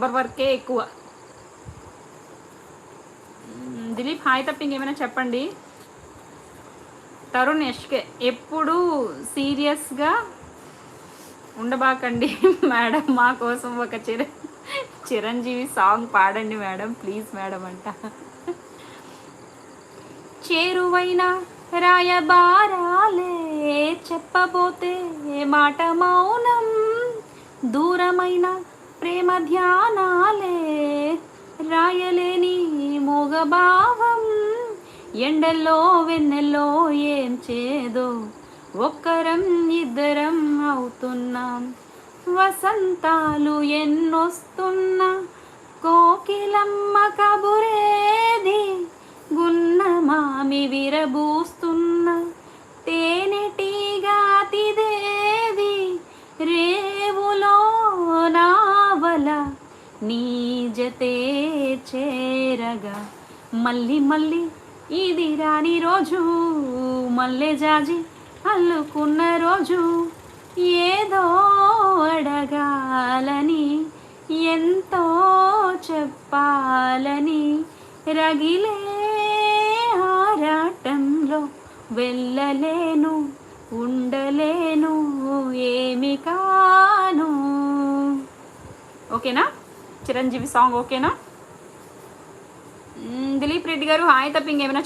Number వర్కే ఎక్కువ. Dilip hi తప్ప ఇంకేమైనా చెప్పండి. తరుణ్ యష్కే ఎప్పుడు సీరియస్గా ఉండబాకండి మేడం, మా కోసం ఒక చిరంజీవి సాంగ్ పాడండి మేడం ప్లీజ్ మేడం అంట. చేరువైన రాయబారాలే చెప్పబోతే మాట మౌనం, దూరమైన ప్రేమ ధ్యానాలే రాయలేని మోగభావం, ఎండల్లో వెన్నెల్లో ఏం చేదో ఒక్కరం ఇద్దరం అవుతున్నాం, వసంతాలు ఎన్నొస్తున్నా కోకిలమ్మ కబురేది, గున్న మామి విరబూస్తున్న తేనెటీగా తిదేది, రేవులో నావల నీ జతే చేరగా, మళ్ళీ మళ్ళీ ఇది రాని రోజు, మల్లె జాజి అల్లుకున్న రోజు, ఏదో అడగాలని ఎంతో చెప్పాలని రగిలే ఆరాటంలో వెళ్ళలేను ఉండలేను ఏమి కాను. ఓకేనా చిరంజీవి సాంగ్ ఓకేనా? దిలీప్ రెడ్డి గారు హాయ్ తప్ప ఇంకేమైనా